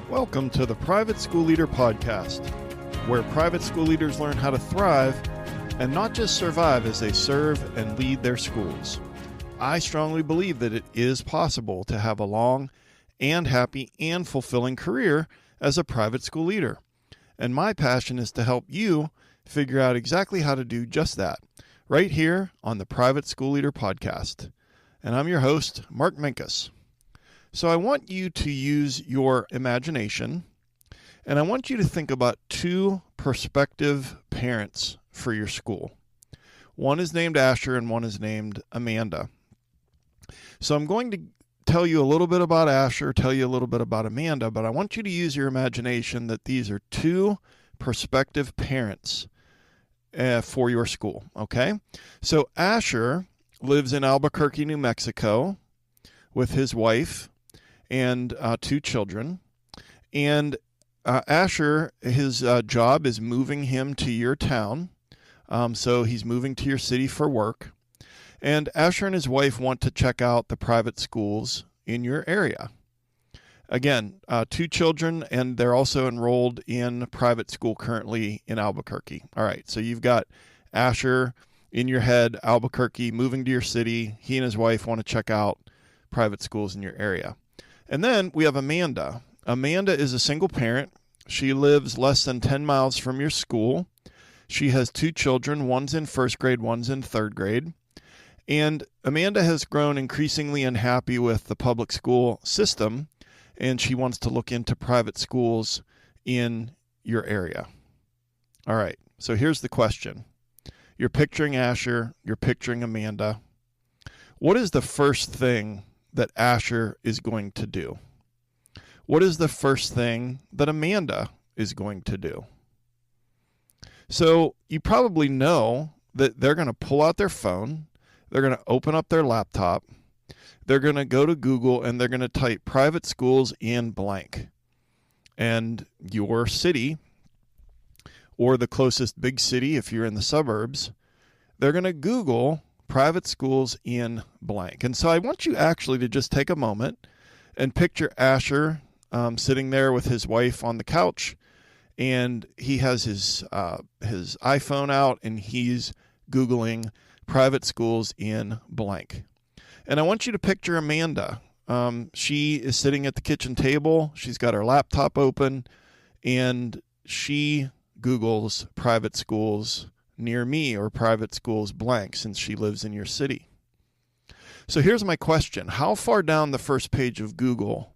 Welcome to the Private School Leader Podcast, where private school leaders learn how to thrive and not just survive as they serve and lead their schools. I strongly believe that it is possible to have a long and happy and fulfilling career as a private school leader. And my passion is to help you figure out exactly how to do just that, right here on the Private School Leader Podcast. And I'm your host, Mark Minkus. So I want you to use your imagination, and I want you to think about two prospective parents for your school. One is named Asher and one is named Amanda. So I'm going to tell you a little bit about Asher, tell you a little bit about Amanda, but I want you to use your imagination that these are two prospective parents for your school, okay? So Asher lives in Albuquerque, New Mexico with his wife and two children. And Asher, his job is moving him to your town. So he's moving to your city for work. And Asher and his wife want to check out the private schools in your area. Again, two children, and they're also enrolled in private school currently in Albuquerque. All right, so you've got Asher in your head, Albuquerque, moving to your city. He and his wife want to check out private schools in your area. And then we have Amanda. Amanda is a single parent. She lives less than 10 miles from your school. She has two children. One's in first grade, one's in third grade. And Amanda has grown increasingly unhappy with the public school system, and she wants to look into private schools in your area. All right, so here's the question. You're picturing Asher, you're picturing Amanda. What is the first thing that Asher is going to do? What is the first thing that Amanda is going to do? So you probably know that they're going to pull out their phone, they're going to open up their laptop, they're going to go to Google, and they're going to type private schools in blank. And your city, or the closest big city if you're in the suburbs, they're going to Google private schools in blank. And so I want you actually to just take a moment and picture Asher sitting there with his wife on the couch, and he has his iPhone out, and he's Googling private schools in blank. And I want you to picture Amanda. She is sitting at the kitchen table. She's got her laptop open, and she Googles private schools near me or private schools blank since she lives in your city. So here's my question. How far down the first page of Google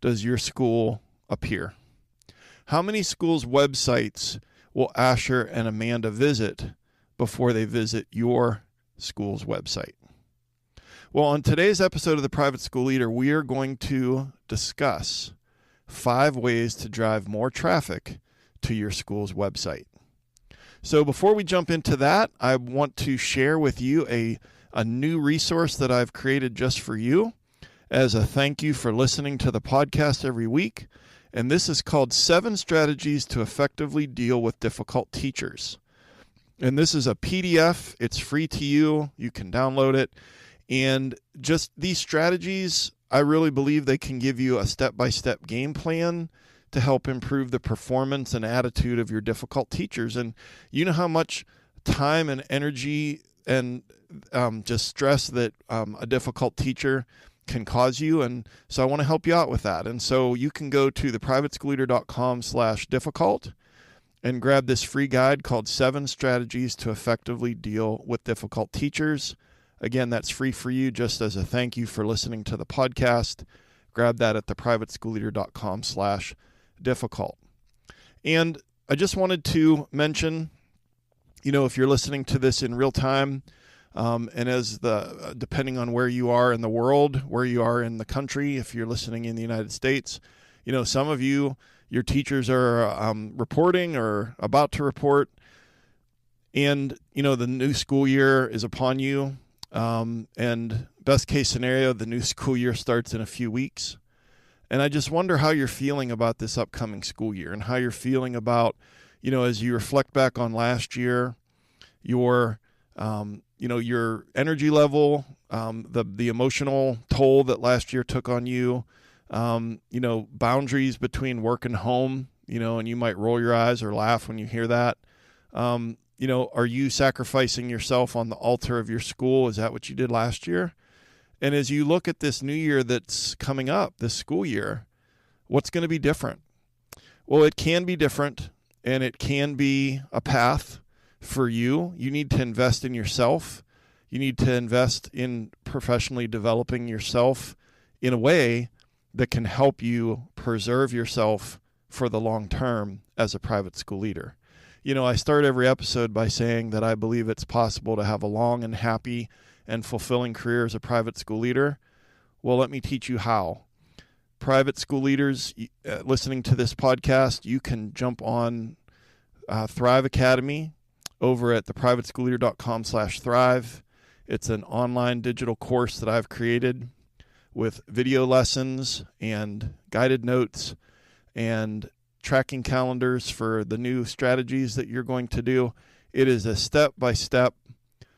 does your school appear? How many schools' websites will Asher and Amanda visit before they visit your school's website? Well, on today's episode of The Private School Leader, we are going to discuss 5 ways to drive more traffic to your school's website. So before we jump into that, I want to share with you a new resource that I've created just for you as a thank you for listening to the podcast every week. And this is called 7 Strategies to Effectively Deal with Difficult Teachers. And this is a PDF. It's free to you. You can download it. And just these strategies, I really believe they can give you a step-by-step game plan to help improve the performance and attitude of your difficult teachers. And you know how much time and energy and just stress that a difficult teacher can cause you. And so I want to help you out with that. And so you can go to theprivateschoolleader.com/difficult and grab this free guide called 7 Strategies to Effectively Deal with Difficult Teachers. Again, that's free for you just as a thank you for listening to the podcast. Grab that at theprivateschoolleader.com/difficult. And I just wanted to mention, if you're listening to this in real time, and depending on where you are in the world, where you are in the country, if you're listening in the United States, some of you, your teachers are reporting or about to report, and, the new school year is upon you. And best case scenario, the new school year starts in a few weeks. And I just wonder how you're feeling about this upcoming school year and how you're feeling about, as you reflect back on last year, your energy level, the emotional toll that last year took on you, boundaries between work and home, and you might roll your eyes or laugh when you hear that. Are you sacrificing yourself on the altar of your school? Is that what you did last year? And as you look at this new year that's coming up, this school year, what's going to be different? Well, it can be different, and it can be a path for you. You need to invest in yourself. You need to invest in professionally developing yourself in a way that can help you preserve yourself for the long term as a private school leader. I start every episode by saying that I believe it's possible to have a long and happy and fulfilling career as a private school leader. Well, let me teach you how. Private school leaders listening to this podcast, you can jump on Thrive Academy over at theprivateschoolleader.com/thrive. It's an online digital course that I've created with video lessons and guided notes and tracking calendars for the new strategies that you're going to do. It is a step-by-step,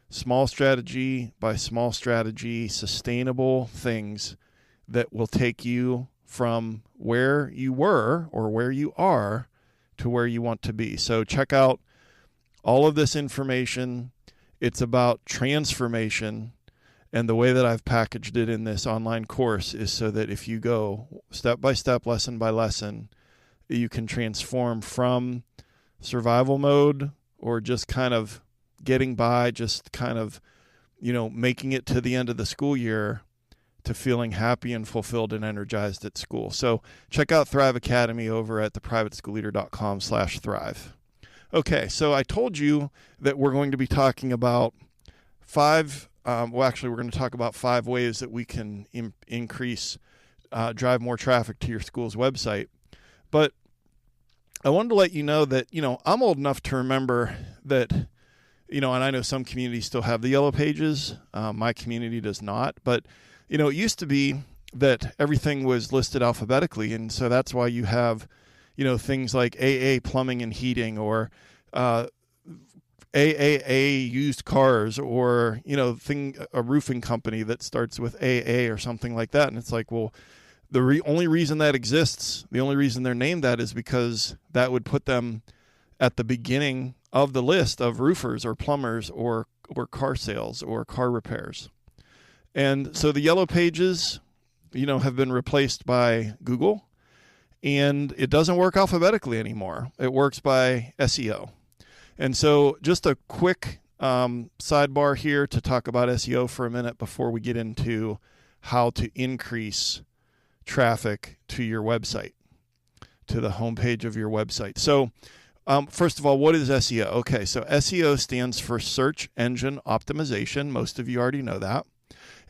small strategy by small strategy, sustainable things that will take you from where you were or where you are to where you want to be. So check out all of this information. It's about transformation, and the way that I've packaged it in this online course is so that if you go step by step, lesson by lesson, you can transform from survival mode or just kind of getting by, just kind of, making it to the end of the school year, to feeling happy and fulfilled and energized at school. So check out Thrive Academy over at theprivateschoolleader.com/thrive. Okay, so I told you that we're going to be talking about we're going to talk about 5 ways that we can drive more traffic to your school's website. But I wanted to let you know that, I'm old enough to remember that, and I know some communities still have the yellow pages. My community does not. But, it used to be that everything was listed alphabetically. And so that's why you have, things like AA plumbing and heating, or AAA used cars, or, a roofing company that starts with AA or something like that. And it's like, well, the only reason that exists, the only reason they're named that is because that would put them at the beginning of the list of roofers or plumbers or car sales or car repairs. And so the yellow pages, have been replaced by Google, and it doesn't work alphabetically anymore. It works by SEO. And so just a quick sidebar here to talk about SEO for a minute before we get into how to increase traffic to your website, to the homepage of your website. So first of all, what is SEO? Okay, so SEO stands for search engine optimization. Most of you already know that.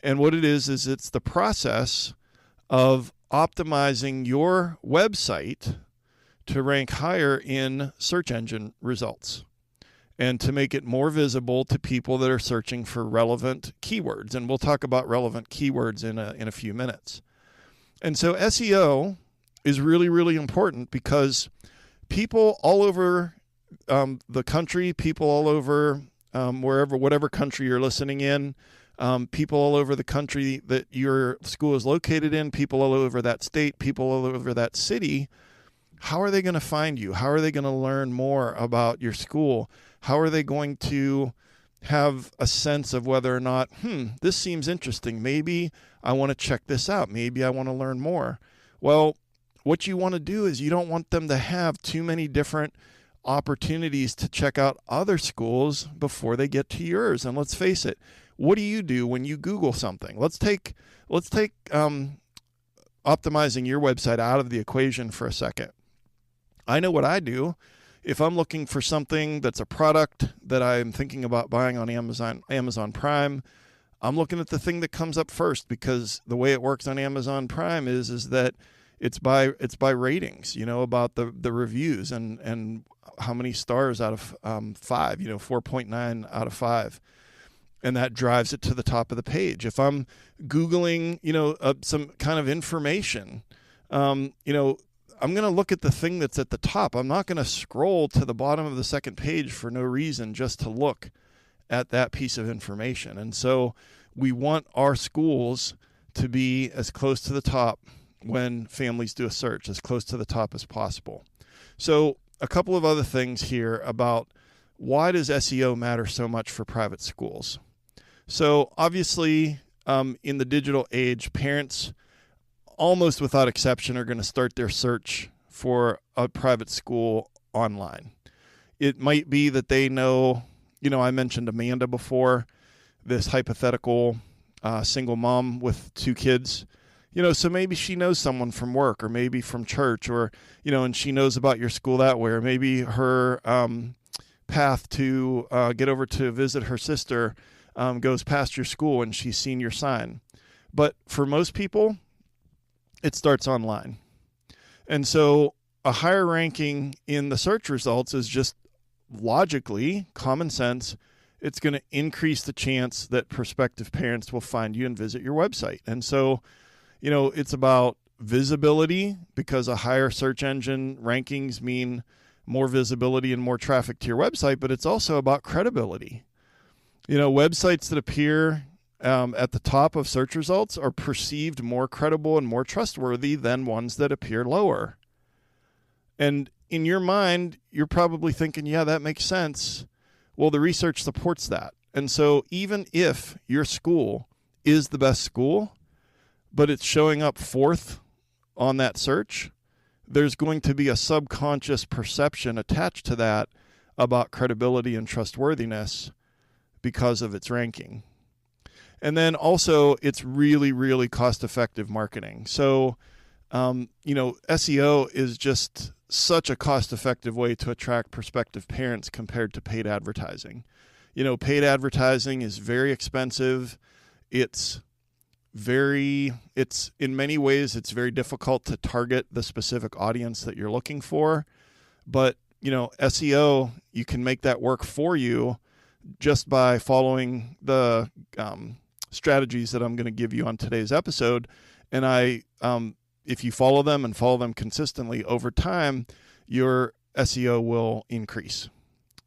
And what it is it's the process of optimizing your website to rank higher in search engine results and to make it more visible to people that are searching for relevant keywords. And we'll talk about relevant keywords in a few minutes. And so SEO is really, really important because people all over the country, people all over whatever country you're listening in, people all over the country that your school is located in, people all over that state, people all over that city, how are they going to find you? How are they going to learn more about your school? How are they going to have a sense of whether or not, this seems interesting. Maybe I want to check this out. Maybe I want to learn more. Well, what you want to do is you don't want them to have too many different opportunities to check out other schools before they get to yours. And let's face it, what do you do when you Google something? Let's take optimizing your website out of the equation for a second. I know what I do. If I'm looking for something that's a product that I'm thinking about buying on Amazon Prime, I'm looking at the thing that comes up first, because the way it works on Amazon Prime is that it's by ratings, about the reviews and how many stars out of 5, 4.9 out of 5. And that drives it to the top of the page. If I'm Googling, some kind of information, I'm going to look at the thing that's at the top. I'm not going to scroll to the bottom of the second page for no reason just to look at that piece of information. And so we want our schools to be as close to the top when families do a search, as close to the top as possible. So a couple of other things here about why does SEO matter so much for private schools? So obviously, in the digital age, parents almost without exception are going to start their search for a private school online. It might be that they know, I mentioned Amanda before, this hypothetical single mom with 2 kids. So maybe she knows someone from work or maybe from church or, and she knows about your school that way. Or maybe her path to get over to visit her sister goes past your school and she's seen your sign. But for most people, it starts online. And so a higher ranking in the search results is just logically, common sense, it's going to increase the chance that prospective parents will find you and visit your website. And so, it's about visibility because a higher search engine rankings mean more visibility and more traffic to your website, but it's also about credibility. Websites that appear at the top of search results are perceived more credible and more trustworthy than ones that appear lower. And in your mind, you're probably thinking, yeah, that makes sense. Well, the research supports that. And so even if your school is the best school, but it's showing up 4th on that search, there's going to be a subconscious perception attached to that about credibility and trustworthiness because of its ranking. And then also it's really, really cost-effective marketing. So, SEO is just such a cost-effective way to attract prospective parents compared to paid advertising. Paid advertising is very expensive. It's in many ways, it's very difficult to target the specific audience that you're looking for. But, SEO, you can make that work for you just by following the strategies that I'm going to give you on today's episode. And if you follow them and follow them consistently over time, your SEO will increase.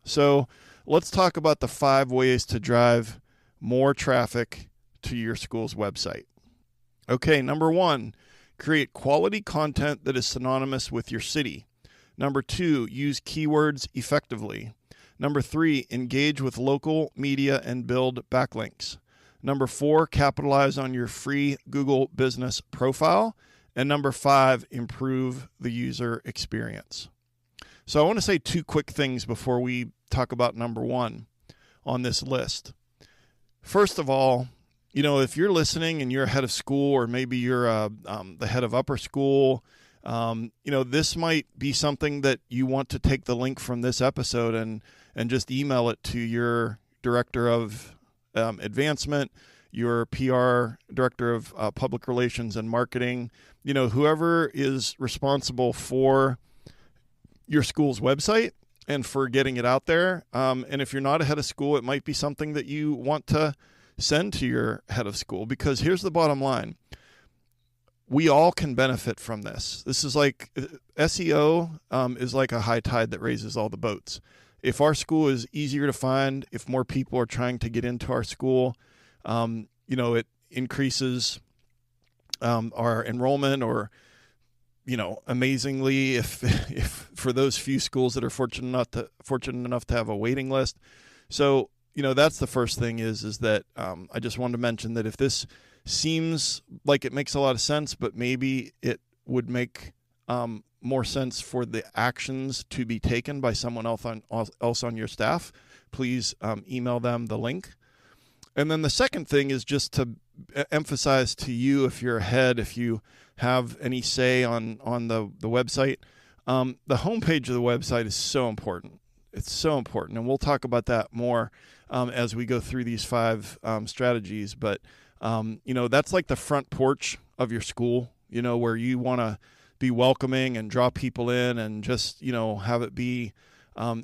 So let's talk about the 5 ways to drive more traffic to your school's website. Okay, number 1, create quality content that is synonymous with your city. Number 2, use keywords effectively. Number 3, engage with local media and build backlinks. Number 4, capitalize on your free Google business profile. And number 5, improve the user experience. So I want to say 2 quick things before we talk about number 1 on this list. First of all, if you're listening and you're a head of school or maybe you're the head of upper school, this might be something that you want to take the link from this episode and just email it to your director of advancement, your PR director of public relations and marketing, whoever is responsible for your school's website and for getting it out there. And if you're not a head of school, it might be something that you want to send to your head of school, because here's the bottom line. We all can benefit from this. This is like SEO is like a high tide that raises all the boats. If our school is easier to find, if more people are trying to get into our school, it increases our enrollment, or, amazingly, if for those few schools that are fortunate enough to have a waiting list. So, that's the first thing is that I just wanted to mention that if this seems like it makes a lot of sense, but maybe it would make more sense for the actions to be taken by someone else on your staff, please email them the link. And then the second thing is just to emphasize to you, if you're ahead, if you have any say on the website, the homepage of the website is so important. It's so important. And we'll talk about that more as we go through these 5 strategies. But, that's like the front porch of your school, where you want to be welcoming and draw people in and just, have it be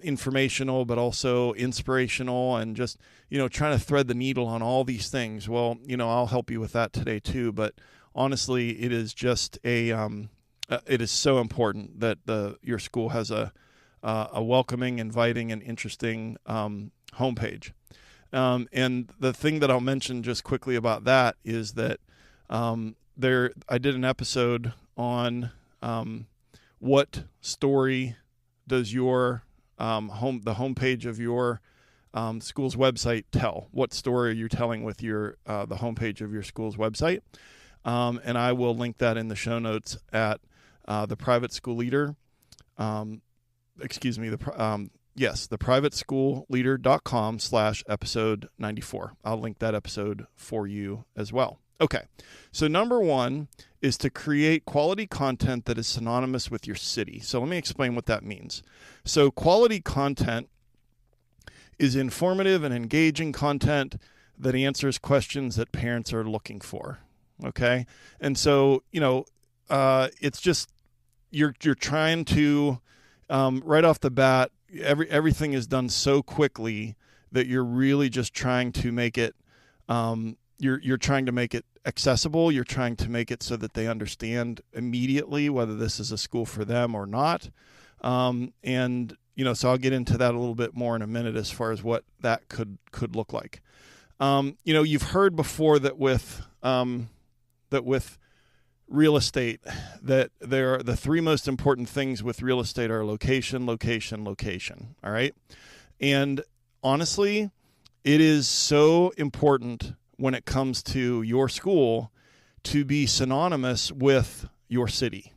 informational, but also inspirational, and just, trying to thread the needle on all these things. Well, I'll help you with that today too. But honestly, it is just it is so important that your school has a welcoming, inviting, and interesting homepage. And the thing that I'll mention just quickly about that is that I did an episode on what story does your the homepage of your school's website tell? What story are you telling with your the homepage of your school's website? And I will link that in the show notes at the Private School Leader. The privateschoolleader.com/episode 94. I'll link that episode for you as well. Okay, so number one is to create quality content that is synonymous with your city. So let me explain what that means. So quality content is informative and engaging content that answers questions that parents are looking for. Okay, and so it's just you're trying to right off the bat. Everything is done so quickly that you're really just trying to make it. You're trying to make it accessible. You're trying to make it so that they understand immediately whether this is a school for them or not. So I'll get into that a little bit more in a minute as far as what that could look like. You've heard before that with real estate, that the three most important things with real estate are location, location, location. All right. And honestly, it is so important when it comes to your school to be synonymous with your city.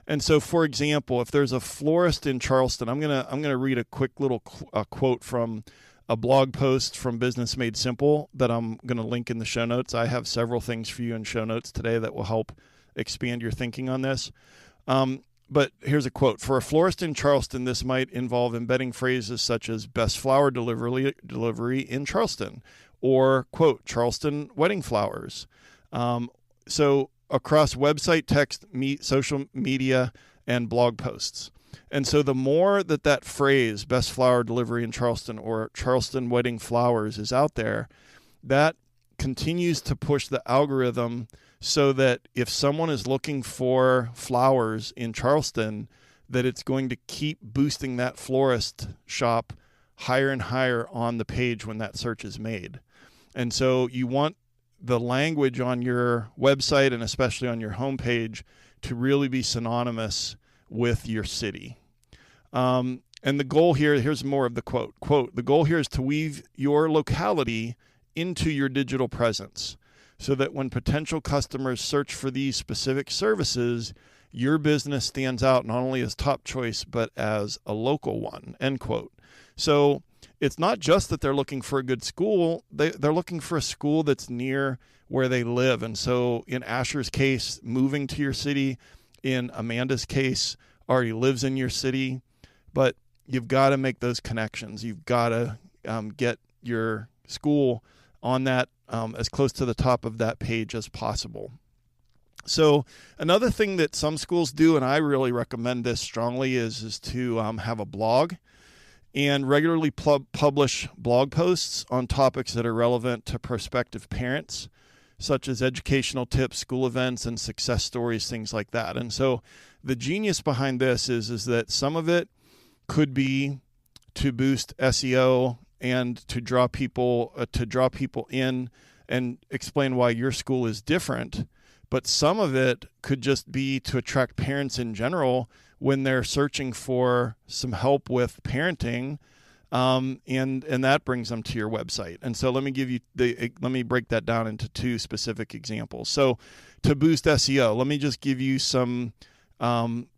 And so, for example, if there's a florist in Charleston, I'm gonna read a quick little quote from a blog post from Business Made Simple that I'm going to link in the show notes. I have several things for you in show notes today that will help expand your thinking on this. But here's a quote. For a florist in Charleston, this might involve embedding phrases such as best flower delivery in Charleston, or, quote, Charleston wedding flowers. So across website, text, social media, and blog posts. And so the more that phrase, best flower delivery in Charleston or Charleston wedding flowers, is out there, that continues to push the algorithm so that if someone is looking for flowers in Charleston, that it's going to keep boosting that florist shop higher and higher on the page when that search is made. And so you want the language on your website and especially on your homepage to really be synonymous with your city. And the goal here, here's more of the quote. Quote, the goal here is to weave your locality into your digital presence so that when potential customers search for these specific services, your business stands out not only as top choice, but as a local one, end quote. So it's not just that they're looking for a good school, they're looking for a school that's near where they live. And so in Asher's case, moving to your city, in Amanda's case, already lives in your city, but you've got to make those connections. You've got to get your school on that as close to the top of that page as possible. So another thing that some schools do, and I really recommend this strongly, is to have a blog and regularly publish blog posts on topics that are relevant to prospective parents, such as educational tips, school events, and success stories, things like that. And so the genius behind this is that some of it could be to boost SEO and to draw people in and explain why your school is different. But some of it could just be to attract parents in general when they're searching for some help with parenting, and that brings them to your website. And so let me break that down into two specific examples. So to boost SEO, let me just give you some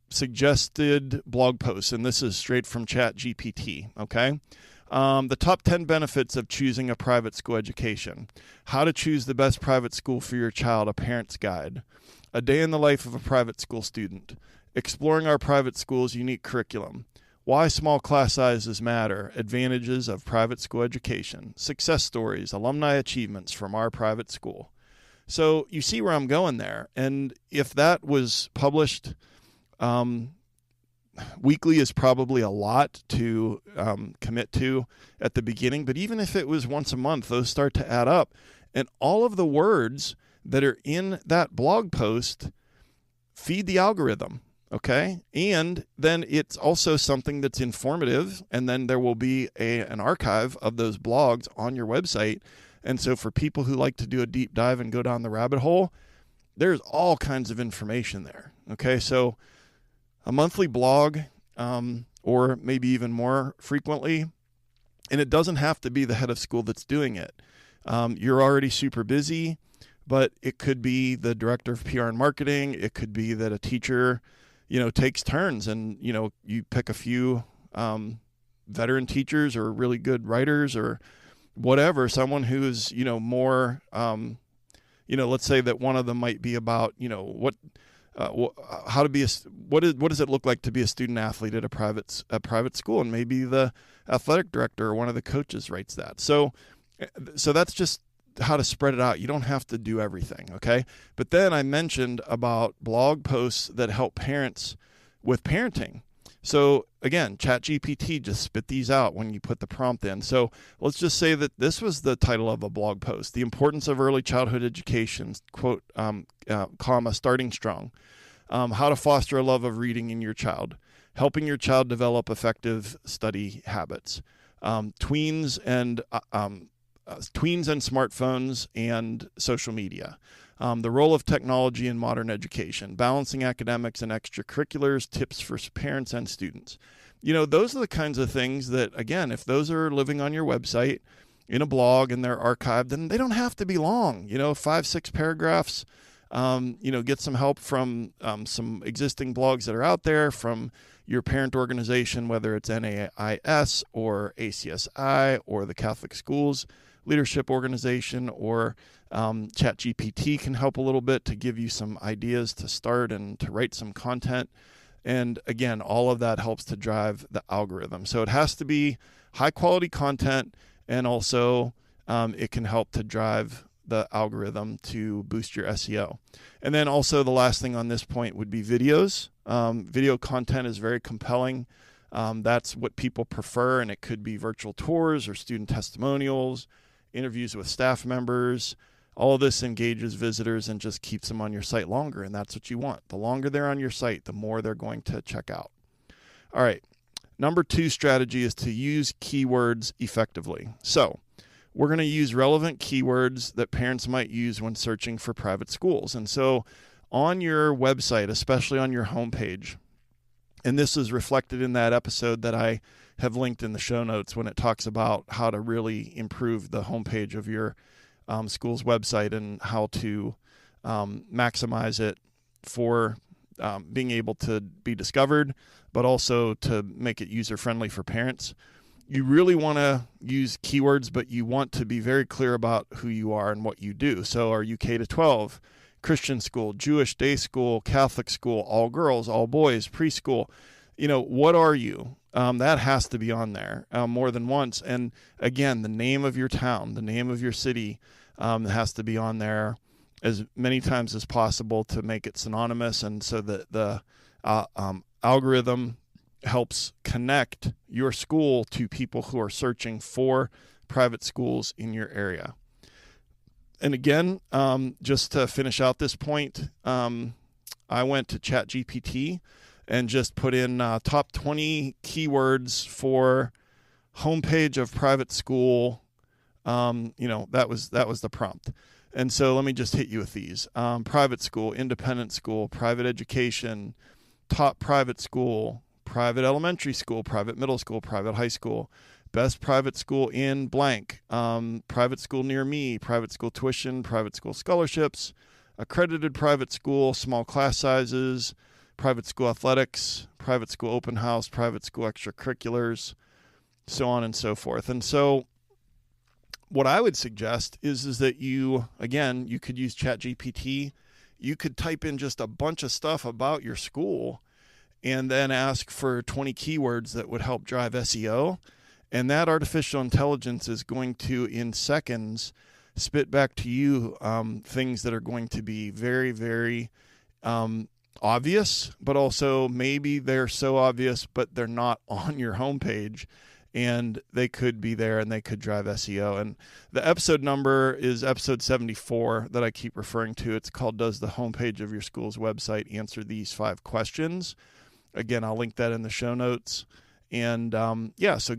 suggested blog posts, and this is straight from ChatGPT. Okay. The top 10 benefits of choosing a private school education. How to choose the best private school for your child, a parent's guide. A day in the life of a private school student. Exploring our private school's unique curriculum. Why small class sizes matter. Advantages of private school education. Success stories, alumni achievements from our private school. So you see where I'm going there. And if that was published, weekly is probably a lot to commit to at the beginning, but even if it was once a month, those start to add up. And all of the words that are in that blog post feed the algorithm, okay? And then it's also something that's informative, and then there will be an archive of those blogs on your website. And so for people who like to do a deep dive and go down the rabbit hole, there's all kinds of information there. Okay, so a monthly blog, or maybe even more frequently, and it doesn't have to be the head of school that's doing it. You're already super busy, but it could be the director of PR and marketing. It could be that a teacher, takes turns, and, you pick a few veteran teachers or really good writers or whatever, someone who's, more, let's say that one of them might be about, how to be what does it look like to be a student athlete at a private school, and maybe the athletic director or one of the coaches writes that. So that's just how to spread it out. You don't have to do everything, okay? But then I mentioned about blog posts that help parents with parenting. So again, ChatGPT just spit these out when you put the prompt in. So let's just say that this was the title of a blog post: "The Importance of Early Childhood Education, quote, starting strong. How to foster a love of reading in your child. Helping your child develop effective study habits. Tweens and smartphones and social media. The role of technology in modern education. Balancing academics and extracurriculars. Tips for parents and students." Those are the kinds of things that, again, if those are living on your website in a blog and they're archived, then they don't have to be long. 5-6 paragraphs. Get some help from some existing blogs that are out there, from your parent organization, whether it's NAIS or ACSI or the Catholic Schools Leadership Organization, or ChatGPT can help a little bit to give you some ideas to start and to write some content. And again, all of that helps to drive the algorithm. So it has to be high quality content, and also it can help to drive the algorithm to boost your SEO. And then also the last thing on this point would be videos. Video content is very compelling. That's what people prefer, and it could be virtual tours or student testimonials, interviews with staff members. All of this engages visitors and just keeps them on your site longer, and that's what you want. The longer they're on your site, the more they're going to check out. All right, number 2 strategy is to use keywords effectively. So we're going to use relevant keywords that parents might use when searching for private schools. And so on your website, especially on your homepage, and this is reflected in that episode that I have linked in the show notes when it talks about how to really improve the homepage of your school's website and how to maximize it for being able to be discovered, but also to make it user-friendly for parents. You really want to use keywords, but you want to be very clear about who you are and what you do. So are you K-12, Christian school, Jewish day school, Catholic school, all girls, all boys, preschool? What are you? That has to be on there more than once. And again, the name of your town, the name of your city has to be on there as many times as possible to make it synonymous, and so that the algorithm helps connect your school to people who are searching for private schools in your area. And again, just to finish out this point, I went to ChatGPT and just put in top 20 keywords for homepage of private school. That was the prompt. And so let me just hit you with these. Private school, independent school, private education, top private school, private elementary school, private middle school, private high school, best private school in blank, private school near me, private school tuition, private school scholarships, accredited private school, small class sizes, private school athletics, private school open house, private school extracurriculars, so on and so forth. And so what I would suggest is that you could use ChatGPT. You could type in just a bunch of stuff about your school and then ask for 20 keywords that would help drive SEO. And that artificial intelligence is going to, in seconds, spit back to you things that are going to be very, very obvious, but also maybe they're so obvious, but they're not on your homepage, and they could be there and they could drive SEO. And the episode number is episode 74 that I keep referring to. It's called "Does the Homepage of Your School's Website Answer These 5 Questions?" Again, I'll link that in the show notes. And so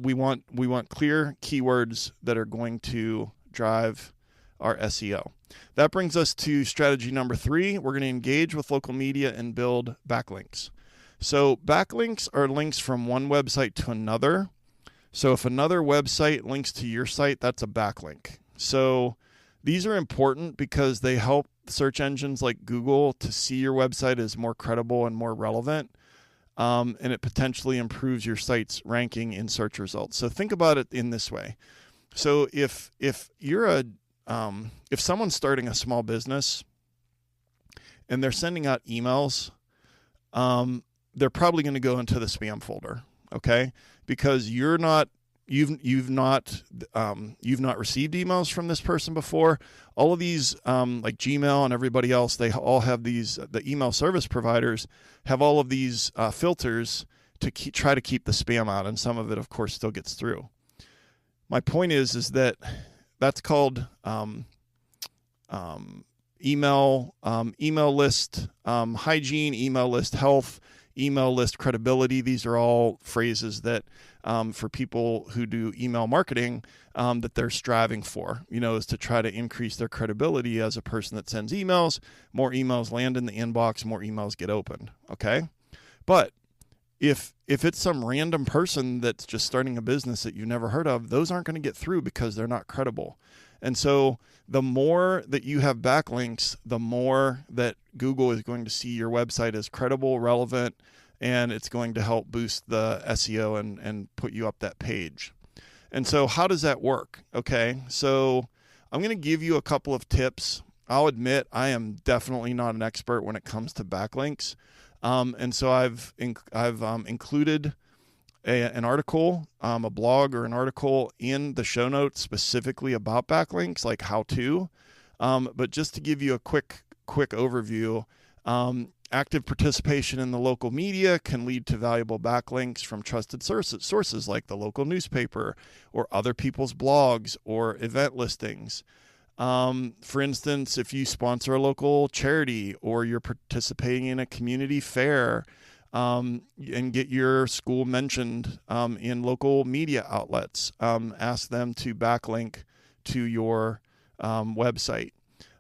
we want clear keywords that are going to drive our SEO. That brings us to strategy number 3. We're going to engage with local media and build backlinks. So backlinks are links from one website to another. So if another website links to your site, that's a backlink. So these are important because they help search engines like Google to see your website as more credible and more relevant. And it potentially improves your site's ranking in search results. So think about it in this way. So if you're if someone's starting a small business and they're sending out emails, they're probably going to go into the spam folder, okay? Because you've not received emails from this person before. All of these, like Gmail and everybody else, they all have these. The email service providers have all of these filters to try to keep the spam out, and some of it, of course, still gets through. My point is that that's called email list hygiene, email list health, email list credibility. These are all phrases that for people who do email marketing that they're striving for, is to try to increase their credibility as a person that sends emails. More emails land in the inbox, more emails get opened. Okay. But if it's some random person that's just starting a business that you never heard of, those aren't going to get through because they're not credible. And so the more that you have backlinks, the more that Google is going to see your website as credible, relevant, and it's going to help boost the SEO and put you up that page. And so how does that work? Okay, so I'm going to give you a couple of tips. I'll admit I am definitely not an expert when it comes to backlinks. And so I've included an article, a blog or an article in the show notes specifically about backlinks, like how to. But just to give you a quick overview, active participation in the local media can lead to valuable backlinks from trusted sources like the local newspaper or other people's blogs or event listings. For instance, if you sponsor a local charity or you're participating in a community fair, and get your school mentioned in local media outlets, ask them to backlink to your website,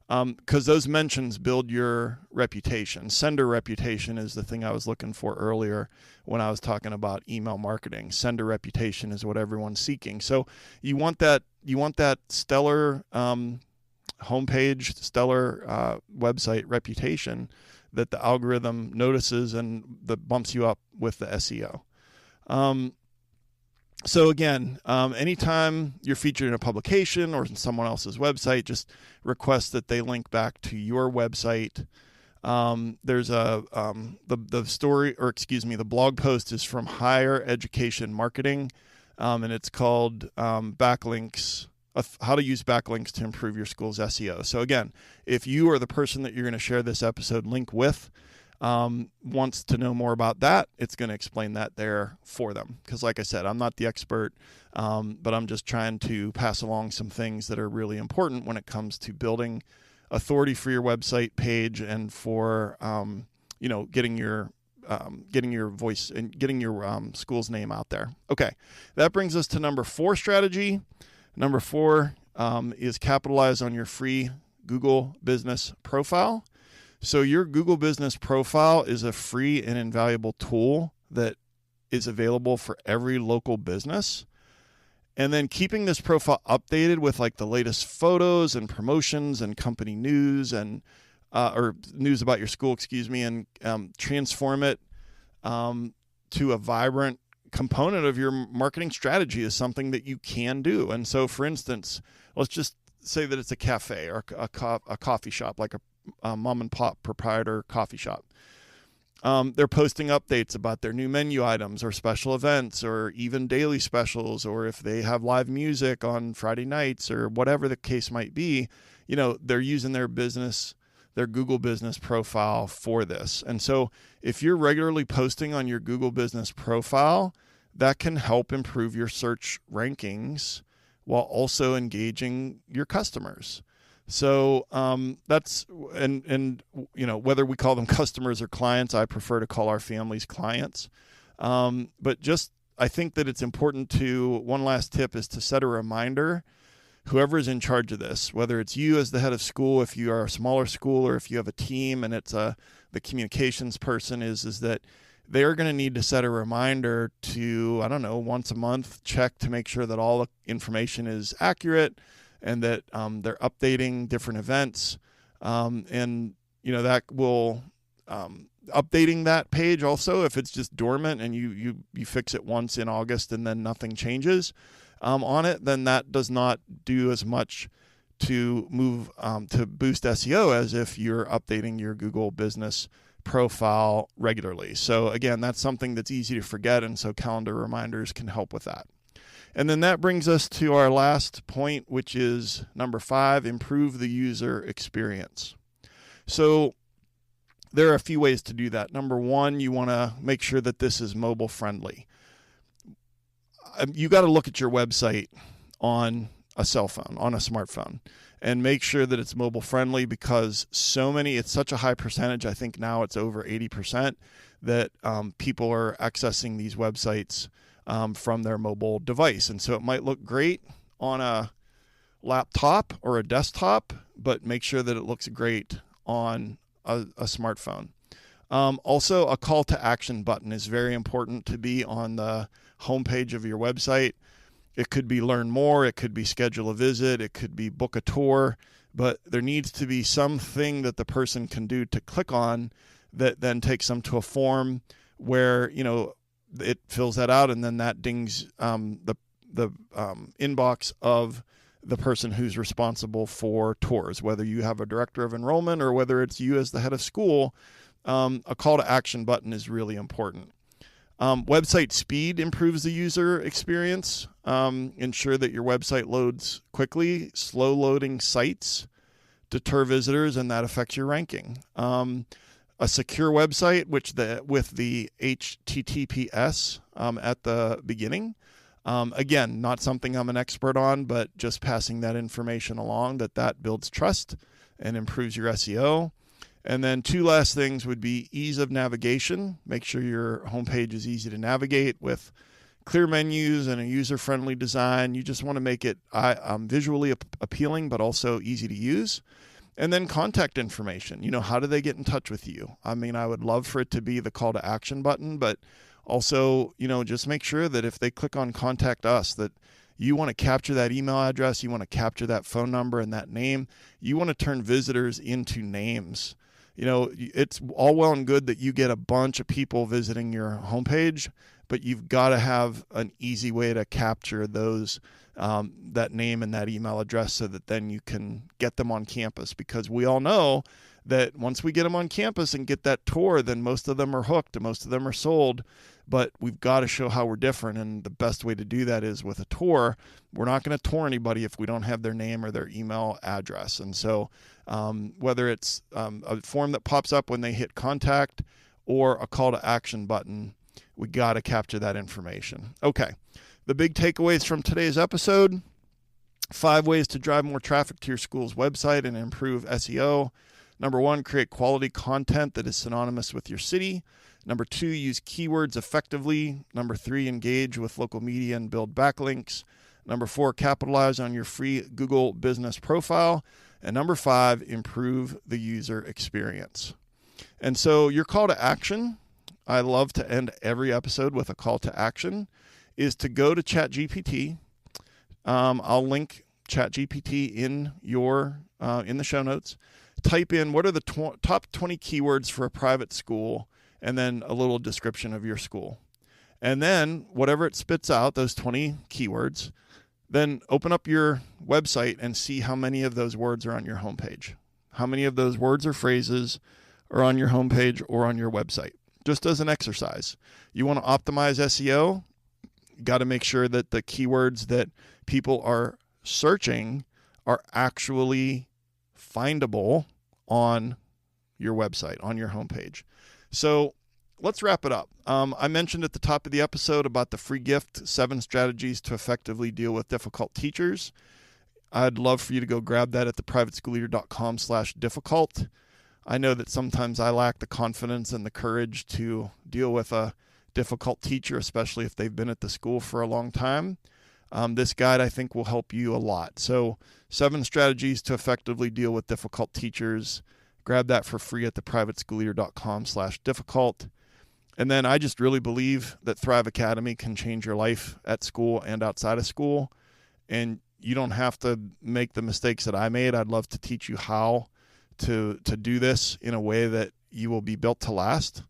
because those mentions build your reputation. Sender reputation is the thing I was looking for earlier when I was talking about email marketing. Sender reputation is what everyone's seeking. So you want that stellar homepage, stellar website reputation that the algorithm notices and that bumps you up with the SEO. So again, anytime you're featured in a publication or in someone else's website, just request that they link back to your website. There's the blog post is from Higher Education Marketing, and it's called Backlinks. How to use backlinks to improve your school's SEO. So again, if you or the person that you're going to share this episode link with wants to know more about that, it's going to explain that there for them. Because like I said, I'm not the expert, but I'm just trying to pass along some things that are really important when it comes to building authority for your website page and for getting your voice and getting your school's name out there. Okay, that brings us to number 4 strategy. Number 4 is capitalize on your free Google Business Profile. So your Google Business Profile is a free and invaluable tool that is available for every local business. And then keeping this profile updated with like the latest photos and promotions and company news and or news about your school, and transform it to a vibrant component of your marketing strategy is something that you can do. And so, for instance, let's just say that it's a cafe or a coffee shop, like a mom and pop proprietor coffee shop. They're posting updates about their new menu items or special events or even daily specials, or if they have live music on Friday nights or whatever the case might be, they're using their Google Business Profile for this. And so if you're regularly posting on your Google Business Profile, that can help improve your search rankings while also engaging your customers. So that's, and whether we call them customers or clients, I prefer to call our families clients. But just, I think that it's important one last tip is to set a reminder whoever is in charge of this, whether it's you as the head of school, if you are a smaller school, or if you have a team and it's the communications person, is that they're going to need to set a reminder to, I don't know, once a month, check to make sure that all the information is accurate and that they're updating different events. And, that will, updating that page also, if it's just dormant and you fix it once in August and then nothing changes on it, then that does not do as much to move to boost SEO as if you're updating your Google business profile regularly. So again, that's something that's easy to forget, and so calendar reminders can help with that. And then that brings us to our last point, which is number 5, improve the user experience. So there are a few ways to do that. Number 1, you want to make sure that this is mobile friendly. You got to look at your website on a cell phone, on a smartphone, and make sure that it's mobile friendly, because it's such a high percentage. I think now it's over 80% that people are accessing these websites from their mobile device. And so it might look great on a laptop or a desktop, but make sure that it looks great on a smartphone. Also, a call to action button is very important to be on the homepage of your website. It could be learn more, it could be schedule a visit, it could be book a tour, but there needs to be something that the person can do to click on that then takes them to a form where, it fills that out, and then that dings the inbox of the person who's responsible for tours, whether you have a director of enrollment or whether it's you as the head of school. A call to action button is really important. Website speed improves the user experience. Ensure that your website loads quickly. Slow loading sites deter visitors, and that affects your ranking. A secure website, with the HTTPS at the beginning. Again, not something I'm an expert on, but just passing that information along, that builds trust and improves your SEO. And then 2 last things would be ease of navigation. Make sure your homepage is easy to navigate with clear menus and a user-friendly design. You just want to make it visually appealing, but also easy to use. And then contact information. How do they get in touch with you? I mean, I would love for it to be the call to action button, but also, just make sure that if they click on contact us, that you want to capture that email address, you want to capture that phone number and that name. You want to turn visitors into names. It's all well and good that you get a bunch of people visiting your homepage, but you've got to have an easy way to capture those, that name and that email address, so that then you can get them on campus, because we all know that once we get them on campus and get that tour, then most of them are hooked and most of them are sold. But we've got to show how we're different, and the best way to do that is with a tour. We're not going to tour anybody if we don't have their name or their email address. And so whether it's a form that pops up when they hit contact or a call to action button, we got to capture that information. Okay, the big takeaways from today's episode: 5 ways to drive more traffic to your school's website and improve SEO. Number 1, create quality content that is synonymous with your city. Number 2, use keywords effectively. Number 3, engage with local media and build backlinks. Number 4, capitalize on your free Google business profile. And number 5, improve the user experience. And so your call to action, I love to end every episode with a call to action, is to go to ChatGPT. I'll link ChatGPT in the show notes. Type in what are the top 20 keywords for a private school, and then a little description of your school. And then whatever it spits out, those 20 keywords, then open up your website and see how many of those words are on your homepage. How many of those words or phrases are on your homepage or on your website. Just as an exercise. You want to optimize SEO, you got to make sure that the keywords that people are searching are actually findable on your website, on your homepage. So let's wrap it up. I mentioned at the top of the episode about the free gift, 7 strategies to effectively deal with difficult teachers. I'd love for you to go grab that at theprivateschoolleader.com/difficult. I know that sometimes I lack the confidence and the courage to deal with a difficult teacher, especially if they've been at the school for a long time. This guide, I think, will help you a lot. So 7 strategies to effectively deal with difficult teachers. Grab that for free at theprivateschoolleader.com/difficult. And then I just really believe that Thrive Academy can change your life at school and outside of school. And you don't have to make the mistakes that I made. I'd love to teach you how to do this in a way that you will be built to last.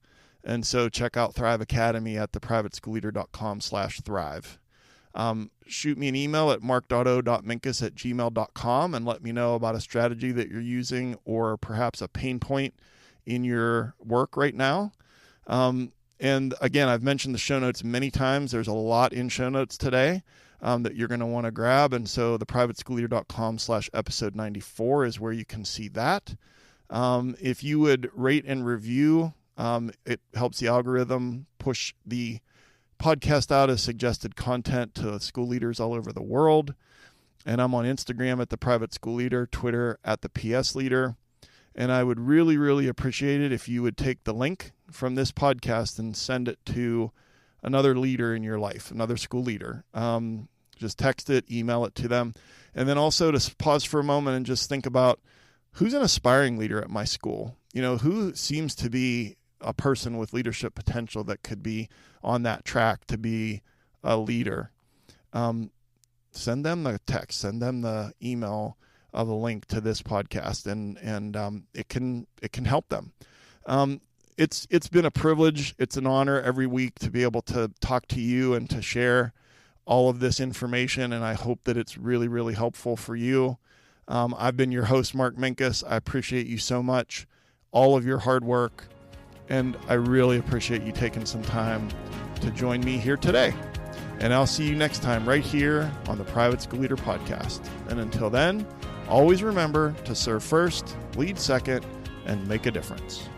And so check out Thrive Academy at theprivateschoolleader.com/thrive. Shoot me an email at mark.o.minkus@gmail.com and let me know about a strategy that you're using or perhaps a pain point in your work right now. And again, I've mentioned the show notes many times. There's a lot in show notes today that you're going to want to grab. And so theprivateschoolleader.com/episode 94 is where you can see that. If you would rate and review, it helps the algorithm push the podcast out as suggested content to school leaders all over the world. And I'm on Instagram at the Private School Leader, Twitter at the PS Leader. And I would really, really appreciate it if you would take the link from this podcast and send it to another leader in your life, another school leader. Just text it, email it to them. And then also to pause for a moment and just think about who's an aspiring leader at my school? Who seems to be a person with leadership potential that could be on that track to be a leader. Send them the text, send them the email of a link to this podcast, and it can help them. It's been a privilege. It's an honor every week to be able to talk to you and to share all of this information. And I hope that it's really, really helpful for you. I've been your host, Mark Minkus. I appreciate you so much, all of your hard work. And I really appreciate you taking some time to join me here today. And I'll see you next time right here on the Private School Leader Podcast. And until then, always remember to serve first, lead second, and make a difference.